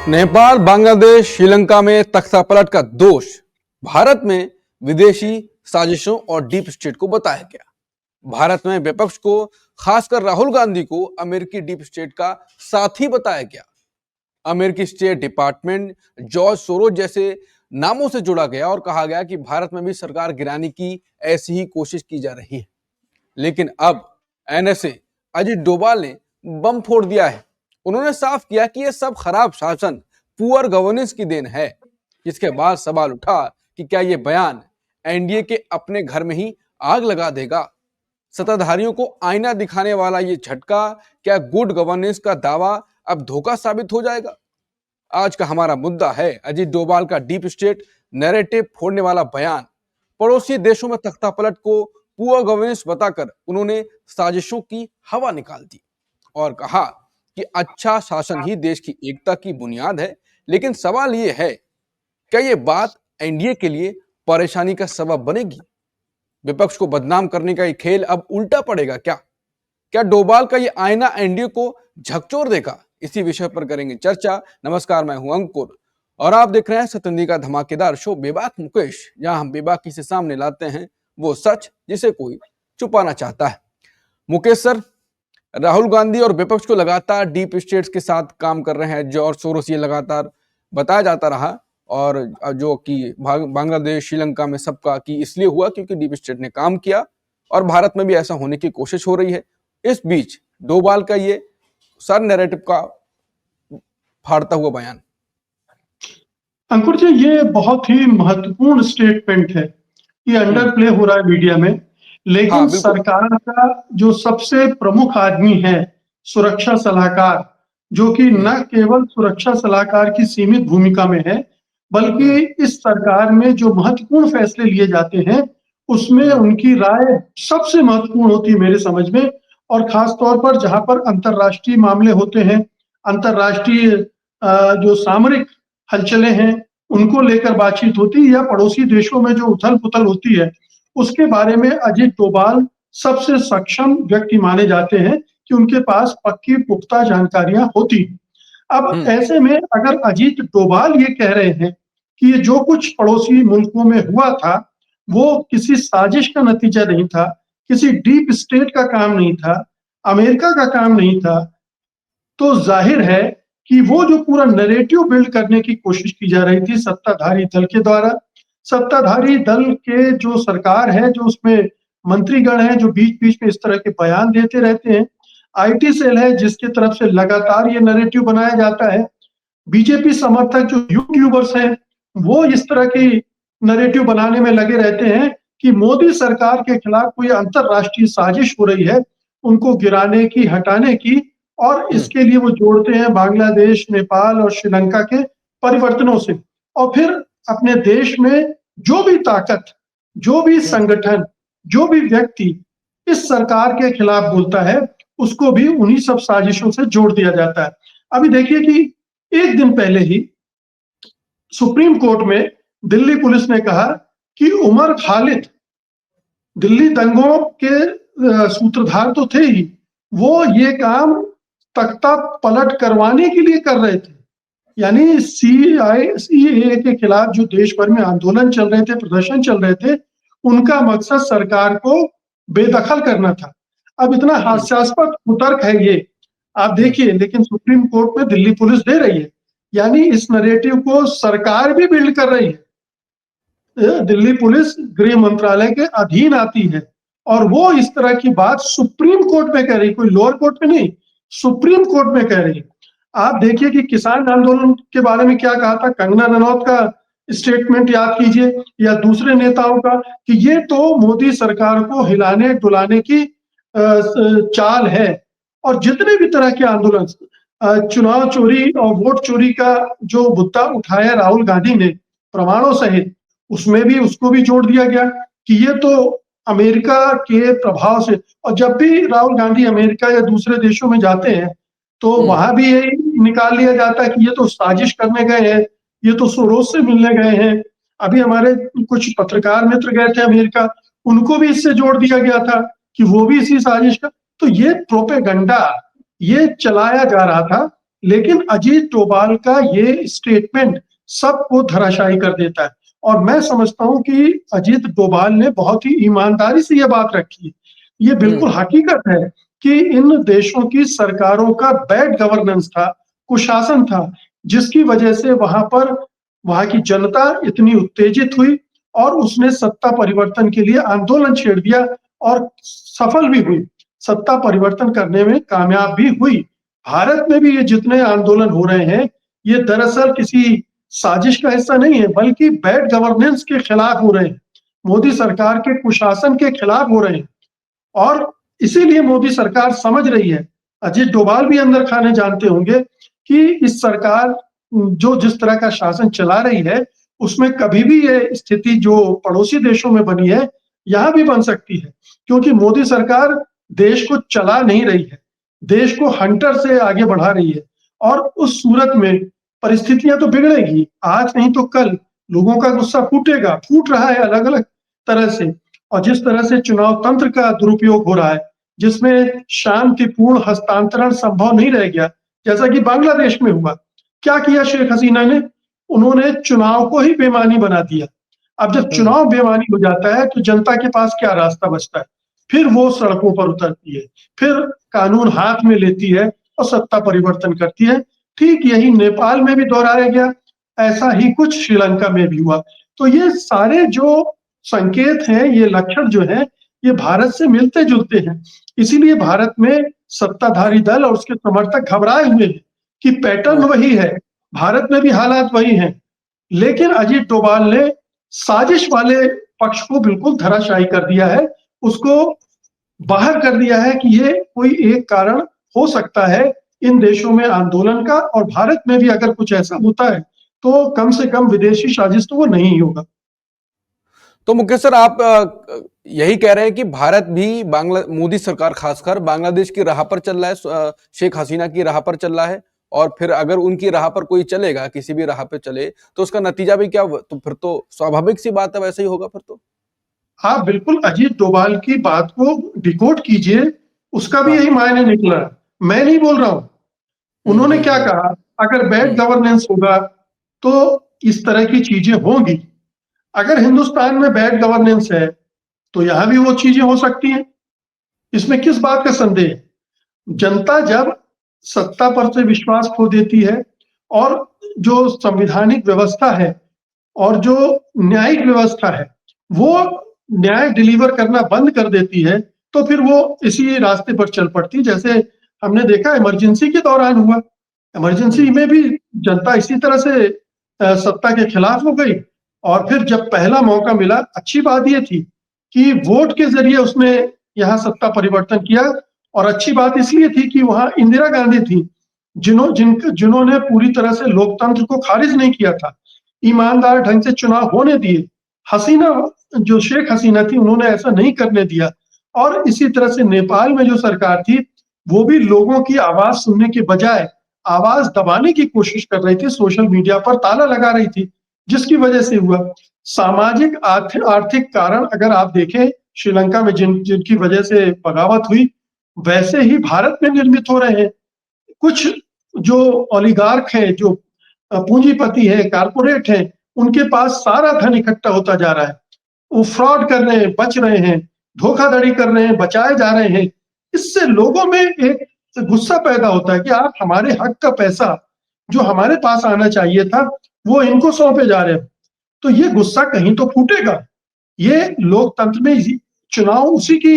नेपाल, बांग्लादेश, श्रीलंका में तख्तापलट का दोष भारत में विदेशी साजिशों और डीप स्टेट को बताया गया। भारत में विपक्ष को, खासकर राहुल गांधी को अमेरिकी डीप स्टेट का साथी बताया गया। अमेरिकी स्टेट डिपार्टमेंट, जॉर्ज सोरोस जैसे नामों से जुड़ा गया और कहा गया कि भारत में भी सरकार गिराने की ऐसी ही कोशिश की जा रही है। लेकिन अब एनएसए अजित डोभाल ने बम फोड़ दिया है। उन्होंने साफ किया कि यह सब खराब शासन, पुअर गवर्नेंस की देन है। इसके बाद सवाल उठा कि क्या यह बयान एनडीए के अपने घर में ही आग लगा देगा। सत्ताधारियों को आईना दिखाने वाला ये झटका, क्या गुड गवर्नेंस का दावा अब धोखा साबित हो जाएगा? आज का हमारा मुद्दा है अजित डोभाल का डीप स्टेट नैरेटिव फोड़ने वाला बयान। पड़ोसी देशों में तख्तापलट को पुअर गवर्नेंस बताकर उन्होंने साजिशों की हवा निकाल दी और कहा कि अच्छा शासन ही देश की एकता की बुनियाद है। लेकिन सवाल यह है, क्या यह बात एनडीए के लिए परेशानी का सबब बनेगी? विपक्ष को बदनाम करने का ये खेल अब उल्टा पड़ेगा क्या? क्या डोभाल का ये आईना एनडीए को झकझोर देगा? इसी विषय पर करेंगे चर्चा। नमस्कार, मैं हूं अंकुर और आप देख रहे हैं सतरंगी का धमाकेदार शो बेबाक मुकेश, जहां हम बेबाकी से सामने लाते हैं वो सच जिसे कोई छुपाना चाहता है। मुकेश सर, राहुल गांधी और विपक्ष को लगातार डीप स्टेट्स के साथ काम कर रहे हैं। जॉर्ज सोरोस ये लगातार बताया जाता रहा और जो कि बांग्लादेश, श्रीलंका में सबका कि इसलिए हुआ क्योंकि डीप स्टेट ने काम किया और भारत में भी ऐसा होने की कोशिश हो रही है। इस बीच डोभाल का ये सर नैरेटिव का फाड़ता हुआ बयान। अंकुर जी, ये बहुत ही महत्वपूर्ण स्टेटमेंट है। ये अंडर प्ले हो रहा है मीडिया में, लेकिन सरकार का जो सबसे प्रमुख आदमी है, सुरक्षा सलाहकार, जो कि न केवल सुरक्षा सलाहकार की सीमित भूमिका में है, बल्कि इस सरकार में जो महत्वपूर्ण फैसले लिए जाते हैं उसमें उनकी राय सबसे महत्वपूर्ण होती है मेरे समझ में। और खास तौर पर जहां पर अंतर्राष्ट्रीय मामले होते हैं, अंतर्राष्ट्रीय जो सामरिक हलचलें हैं उनको लेकर बातचीत होती है, या पड़ोसी देशों में जो उथल पुथल होती है उसके बारे में अजित डोभाल सबसे सक्षम व्यक्ति माने जाते हैं कि उनके पास पक्की पुख्ता जानकारियां होती हैं। अब ऐसे में अगर अजित डोभाल ये कह रहे हैं कि ये जो कुछ पड़ोसी मुल्कों में हुआ था वो किसी साजिश का नतीजा नहीं था, किसी डीप स्टेट का काम नहीं था, अमेरिका का काम नहीं था, तो जाहिर है कि वो जो पूरा नैरेटिव बिल्ड करने की कोशिश की जा रही थी सत्ताधारी दल के द्वारा, सत्ताधारी दल के जो सरकार है, जो उसमें मंत्रीगण हैं जो बीच बीच में इस तरह के बयान देते रहते हैं, आईटी सेल है जिसकी तरफ से लगातार ये नैरेटिव बनाया जाता है, बीजेपी समर्थक जो यूट्यूबर्स हैं वो इस तरह की नैरेटिव बनाने में लगे रहते हैं कि मोदी सरकार के खिलाफ कोई अंतरराष्ट्रीय साजिश हो रही है उनको गिराने की, हटाने की, और इसके लिए वो जोड़ते हैं बांग्लादेश, नेपाल और श्रीलंका के परिवर्तनों से। और फिर अपने देश में जो भी ताकत, जो भी संगठन, जो भी व्यक्ति इस सरकार के खिलाफ बोलता है उसको भी उन्हीं सब साजिशों से जोड़ दिया जाता है। अभी देखिए कि एक दिन पहले ही सुप्रीम कोर्ट में दिल्ली पुलिस ने कहा कि उमर खालिद दिल्ली दंगों के सूत्रधार तो थे ही, वो ये काम तख्ता पलट करवाने के लिए कर रहे थे। यानी सीएए के खिलाफ जो देश भर में आंदोलन चल रहे थे, प्रदर्शन चल रहे थे, उनका मकसद सरकार को बेदखल करना था। अब इतना हास्यास्पद कुतर्क है ये, आप देखिए, लेकिन सुप्रीम कोर्ट में दिल्ली पुलिस दे रही है। यानी इस नैरेटिव को सरकार भी बिल्ड कर रही है। दिल्ली पुलिस गृह मंत्रालय के अधीन आती है और वो इस तरह की बात सुप्रीम कोर्ट में कह रही, कोई लोअर कोर्ट में नहीं, सुप्रीम कोर्ट में कह रही है। आप देखिए कि किसान आंदोलन के बारे में क्या कहा था, कंगना रनौत का स्टेटमेंट याद कीजिए, या दूसरे नेताओं का, कि ये तो मोदी सरकार को हिलाने डुलाने की चाल है। और जितने भी तरह के आंदोलन, चुनाव चोरी और वोट चोरी का जो मुद्दा उठाया राहुल गांधी ने प्रमाणों सहित, उसमें भी उसको भी जोड़ दिया गया कि ये तो अमेरिका के प्रभाव से। और जब भी राहुल गांधी अमेरिका या दूसरे देशों में जाते हैं तो वहां भी यही निकाल लिया जाता है कि ये तो साजिश करने गए हैं, ये तो सोरोस से मिलने गए हैं। अभी हमारे कुछ पत्रकार मित्र गए थे अमेरिका, उनको भी इससे जोड़ दिया गया था कि वो भी इसी साजिश का। तो ये प्रोपेगंडा ये चलाया जा रहा था, लेकिन अजीत डोभाल का ये स्टेटमेंट सबको धराशायी कर देता है। और मैं समझता हूं कि अजीत डोभाल ने बहुत ही ईमानदारी से ये बात रखी है। ये बिल्कुल हकीकत है कि इन देशों की सरकारों का बैड गवर्नेंस था, कुशासन था, जिसकी वजह से वहां की जनता इतनी उत्तेजित हुई और उसने सत्ता परिवर्तन के लिए आंदोलन छेड़ दिया और सफल भी हुई, सत्ता परिवर्तन करने में कामयाब भी हुई। भारत में भी ये जितने आंदोलन हो रहे हैं, ये दरअसल किसी साजिश का हिस्सा नहीं है, बल्कि बैड गवर्नेंस के खिलाफ हो रहे हैं, मोदी सरकार के कुशासन के खिलाफ हो रहे हैं। और इसीलिए मोदी सरकार समझ रही है, अजीत डोभाल भी अंदर खाने जानते होंगे कि इस सरकार जो जिस तरह का शासन चला रही है, उसमें कभी भी ये स्थिति जो पड़ोसी देशों में बनी है, यहाँ भी बन सकती है। क्योंकि मोदी सरकार देश को चला नहीं रही है, देश को हंटर से आगे बढ़ा रही है। और उस सूरत में परिस्थितियां तो बिगड़ेगी, आज नहीं तो कल लोगों का गुस्सा फूटेगा, फूट रहा है अलग अलग तरह से। और जिस तरह से चुनाव तंत्र का दुरुपयोग हो रहा है, जिसमें शांतिपूर्ण हस्तांतरण संभव नहीं रह गया, जैसा कि बांग्लादेश में हुआ। क्या किया शेख हसीना ने? उन्होंने चुनाव को ही बेमानी बना दिया। अब जब चुनाव बेमानी हो जाता है तो जनता के पास क्या रास्ता बचता है? फिर वो सड़कों पर उतरती है, फिर कानून हाथ में लेती है और सत्ता परिवर्तन करती है। ठीक यही नेपाल में भी दोहराया गया, ऐसा ही कुछ श्रीलंका में भी हुआ। तो ये सारे जो संकेत हैं, ये लक्षण जो हैं, ये भारत से मिलते जुलते हैं। इसीलिए भारत में सत्ताधारी दल और उसके समर्थक घबराए हुए हैं कि पैटर्न वही है, भारत में भी हालात वही हैं। लेकिन अजीत डोभाल ने साजिश वाले पक्ष को बिल्कुल धराशायी कर दिया है, उसको बाहर कर दिया है कि ये कोई एक कारण हो सकता है इन देशों में आंदोलन का, और भारत में भी अगर कुछ ऐसा होता है तो कम से कम विदेशी साजिश तो वो नहीं होगा। तो मुकेश सर, आप यही कह रहे हैं कि भारत भी मोदी सरकार खासकर बांग्लादेश की राह पर चल रहा है, शेख हसीना की राह पर चल रहा है, और फिर अगर उनकी राह पर कोई चलेगा, किसी भी राह पे चले, तो उसका नतीजा भी क्या, तो फिर तो स्वाभाविक सी बात है, वैसे ही होगा फिर तो। आप बिल्कुल अजीत डोभाल की बात को डिकोड कीजिए, उसका भी यही मायने निकला। मैं नहीं बोल रहा हूं। उन्होंने क्या कहा, अगर बैड गवर्नेंस होगा तो इस तरह की चीजें होंगी। अगर हिंदुस्तान में बैड गवर्नेंस है तो यहां भी वो चीजें हो सकती हैं, इसमें किस बात का संदेह है? जनता जब सत्ता पर से विश्वास खो देती है और जो संवैधानिक व्यवस्था है और जो न्यायिक व्यवस्था है, वो न्याय डिलीवर करना बंद कर देती है, तो फिर वो इसी रास्ते पर चल पड़ती है। जैसे हमने देखा इमरजेंसी के दौरान हुआ, इमरजेंसी में भी जनता इसी तरह से सत्ता के खिलाफ हो गई। और फिर जब पहला मौका मिला, अच्छी बात ये थी कि वोट के जरिए उसने यहाँ सत्ता परिवर्तन किया। और अच्छी बात इसलिए थी कि वहां इंदिरा गांधी थी, जिन्होंने पूरी तरह से लोकतंत्र को खारिज नहीं किया था, ईमानदार ढंग से चुनाव होने दिए। हसीना, जो शेख हसीना थी, उन्होंने ऐसा नहीं करने दिया। और इसी तरह से नेपाल में जो सरकार थी, वो भी लोगों की आवाज सुनने के बजाय आवाज दबाने की कोशिश कर रही थी, सोशल मीडिया पर ताला लगा रही थी, जिसकी वजह से हुआ। सामाजिक आर्थिक कारण अगर आप देखें, श्रीलंका में जिनकी वजह से बगावत हुई, वैसे ही भारत में निर्मित हो रहे हैं। कुछ जो ओलिगार्क हैं, जो पूंजीपति है, कारपोरेट है, उनके पास सारा धन इकट्ठा होता जा रहा है। वो फ्रॉड कर रहे हैं, बच रहे हैं, धोखाधड़ी कर रहे हैं, बचाए जा रहे हैं। इससे लोगों में एक गुस्सा पैदा होता है कि आप हमारे हक का पैसा जो हमारे पास आना चाहिए था, वो इनको सौंपे जा रहे हैं। तो ये गुस्सा कहीं तो फूटेगा। ये लोकतंत्र में चुनाव उसी की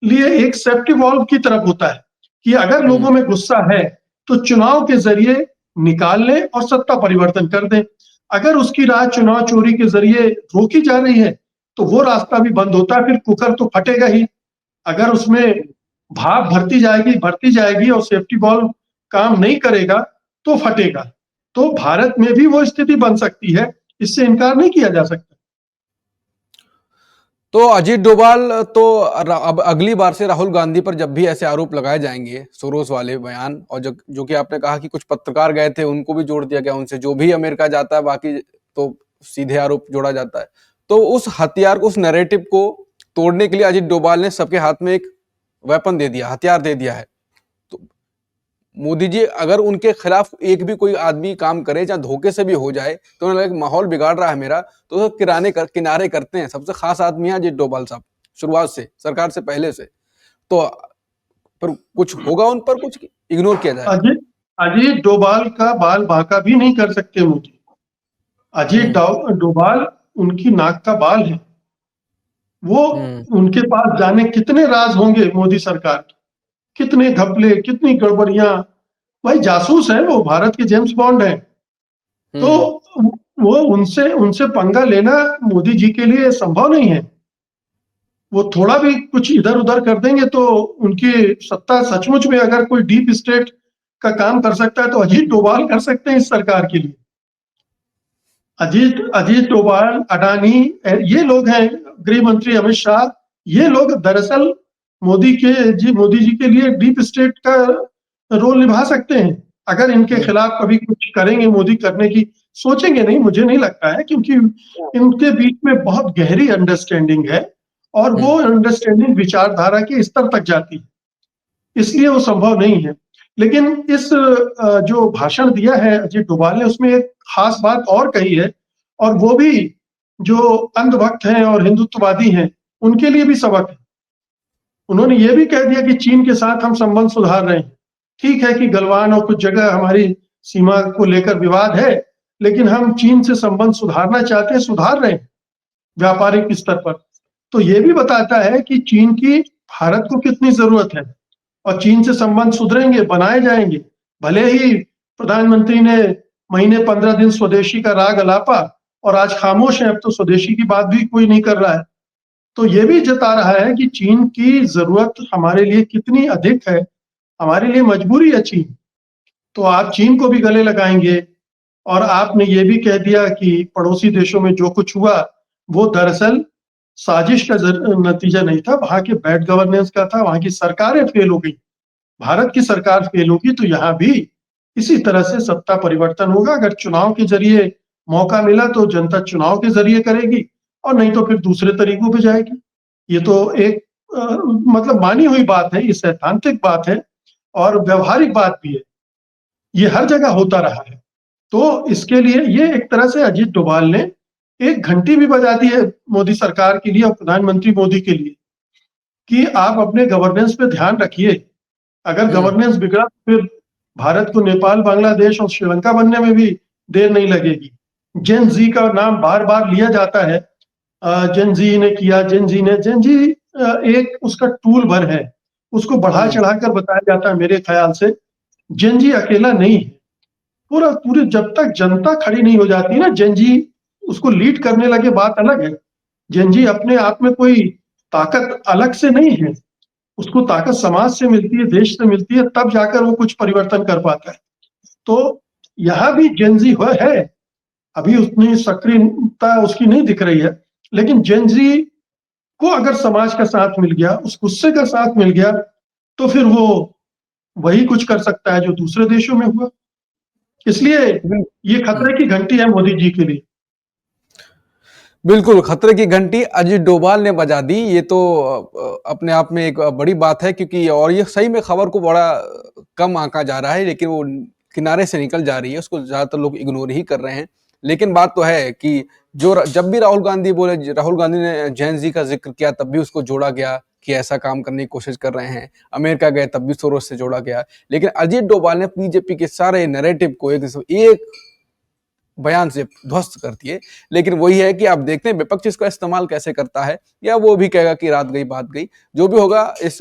लिए एक सेफ्टी वॉल्व की तरफ होता है कि अगर लोगों में गुस्सा है तो चुनाव के जरिए निकाल लें और सत्ता परिवर्तन कर दें। अगर उसकी राह चुनाव चोरी के जरिए रोकी जा रही है तो वो रास्ता भी बंद होता है, फिर कुकर तो फटेगा ही। अगर उसमें भाप भरती जाएगी और सेफ्टी वॉल्व काम नहीं करेगा तो फटेगा। तो भारत में भी वो स्थिति बन सकती है, इससे इनकार नहीं किया जा सकता। तो अजीत डोभाल तो अब अगली बार से राहुल गांधी पर जब भी ऐसे आरोप लगाए जाएंगे, सोरोस वाले बयान, और जो कि आपने कहा कि कुछ पत्रकार गए थे, उनको भी जोड़ दिया गया, उनसे जो भी अमेरिका जाता है, बाकी तो सीधे आरोप जोड़ा जाता है। तो उस हथियार को, उस नैरेटिव को तोड़ने के लिए अजीत डोभाल ने सबके हाथ में एक वेपन दे दिया, हथियार दे दिया है। तो मोदी जी अगर उनके खिलाफ एक भी कोई आदमी काम करे चाहे धोखे से भी हो जाए तो उन्हें लगे कि माहौल बिगाड़ रहा है मेरा, तो वो किनारे करते हैं। सबसे खास आदमी है अजीत डोभाल साहब, शुरुआत से, सरकार से पहले से। तो पर कुछ होगा उन पर, कुछ इग्नोर किया जाएगा। अजीत अजीत डोभाल का बाल बांका भी नहीं कर सकते मोदी। अजीत डोभाल उनकी नाक का बाल है। वो उनके पास जाने कितने राज होंगे मोदी सरकार के, कितने घपले, कितनी गड़बड़ियां। भाई जासूस है वो, भारत के जेम्स बॉन्ड है। तो वो उनसे उनसे पंगा लेना मोदी जी के लिए संभव नहीं है। वो थोड़ा भी कुछ इधर उधर कर देंगे तो उनकी सत्ता सचमुच में अगर कोई डीप स्टेट का काम कर सकता है तो अजीत डोभाल कर सकते हैं इस सरकार के लिए। अजीत अजीत डोभाल, अडानी, ये लोग हैं, गृह मंत्री अमित शाह, ये लोग दरअसल मोदी जी के लिए डीप स्टेट का रोल निभा सकते हैं। अगर इनके खिलाफ कभी कुछ करेंगे, मोदी करने की सोचेंगे नहीं, मुझे नहीं लगता है, क्योंकि इनके बीच में बहुत गहरी अंडरस्टैंडिंग है और वो अंडरस्टैंडिंग विचारधारा के स्तर तक जाती है, इसलिए वो संभव नहीं है। लेकिन इस जो भाषण दिया है अजीत डोभाल ने, उसमें एक खास बात और कही है, और वो भी जो अंधभक्त हैं और हिंदुत्ववादी हैं उनके लिए भी सबक है। उन्होंने ये भी कह दिया कि चीन के साथ हम संबंध सुधार रहे हैं। ठीक है कि गलवान और कुछ जगह हमारी सीमा को लेकर विवाद है, लेकिन हम चीन से संबंध सुधारना चाहते हैं, सुधार रहे हैं व्यापारिक स्तर पर। तो ये भी बताता है कि चीन की भारत को कितनी जरूरत है और चीन से संबंध सुधरेंगे, बनाए जाएंगे। भले ही प्रधानमंत्री ने महीने 15 दिन स्वदेशी का राग अलापा और आज खामोश है, अब तो स्वदेशी की बात भी कोई नहीं कर रहा है। तो ये भी जता रहा है कि चीन की जरूरत हमारे लिए कितनी अधिक है, हमारे लिए मजबूरी है चीन। तो आप चीन को भी गले लगाएंगे। और आपने ये भी कह दिया कि पड़ोसी देशों में जो कुछ हुआ वो दरअसल साजिश का नतीजा नहीं था, वहां के बैड गवर्नेंस का था, वहां की सरकारें फेल हो गई। भारत की सरकार फेल होगी तो यहाँ भी इसी तरह से सत्ता परिवर्तन होगा। अगर चुनाव के जरिए मौका मिला तो जनता चुनाव के जरिए करेगी, और नहीं तो फिर दूसरे तरीकों पे जाएगी। ये तो एक मतलब मानी हुई बात है, ये सैद्धांतिक बात है और व्यवहारिक बात भी है। ये हर जगह होता रहा है। तो इसके लिए ये एक तरह से अजीत डोभाल ने एक घंटी भी बजा दी है मोदी सरकार के लिए और प्रधानमंत्री मोदी के लिए कि आप अपने गवर्नेंस पे ध्यान रखिए। अगर गवर्नेंस बिगड़ा तो फिर भारत को नेपाल, बांग्लादेश और श्रीलंका बनने में भी देर नहीं लगेगी। जेन जी का नाम बार बार लिया जाता है, जेन जी ने किया, जेन जी एक उसका टूल भर है, उसको बढ़ा चढ़ाकर बताया जाता है। मेरे ख्याल से जेन जी अकेला नहीं है, पूरे जब तक जनता खड़ी नहीं हो जाती ना, जेन जी उसको लीड करने लगे बात अलग है। जेन जी अपने आप में कोई ताकत अलग से नहीं है, उसको ताकत समाज से मिलती है, देश से मिलती है, तब जाकर वो कुछ परिवर्तन कर पाता है। तो यहाँ भी जेनजी है, अभी उतनी सक्रियता उसकी नहीं दिख रही है, लेकिन जेनजी को अगर समाज का साथ मिल गया, उस गुस्से का साथ मिल गया, तो फिर वो वही कुछ कर सकता है जो दूसरे देशों में हुआ। इसलिए ये खतरे की घंटी है मोदी जी के लिए। बिल्कुल, खतरे की घंटी अजीत डोभाल ने बजा दी। ये तो अपने आप में एक बड़ी बात है, क्योंकि और ये सही में खबर को बड़ा कम आंका जा रहा है, लेकिन वो किनारे से निकल जा रही है, उसको ज्यादातर लोग इग्नोर ही कर रहे हैं। लेकिन बात तो है कि जब भी राहुल गांधी ने जैन जी का जिक्र किया, तब भी उसको जोड़ा गया कि ऐसा काम करने की कोशिश कर रहे हैं। अमेरिका गए तब भी सोरोस से जोड़ा गया। लेकिन अजीत डोभाल ने बीजेपी के सारे नैरेटिव को एक बयान से ध्वस्त कर दिए। लेकिन वही है कि आप देखते हैं विपक्ष इसका इस्तेमाल कैसे करता है, या वो भी कहेगा कि रात गई बात गई। जो भी होगा, इस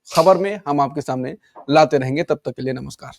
खबर में हम आपके सामने लाते रहेंगे। तब तक के लिए नमस्कार।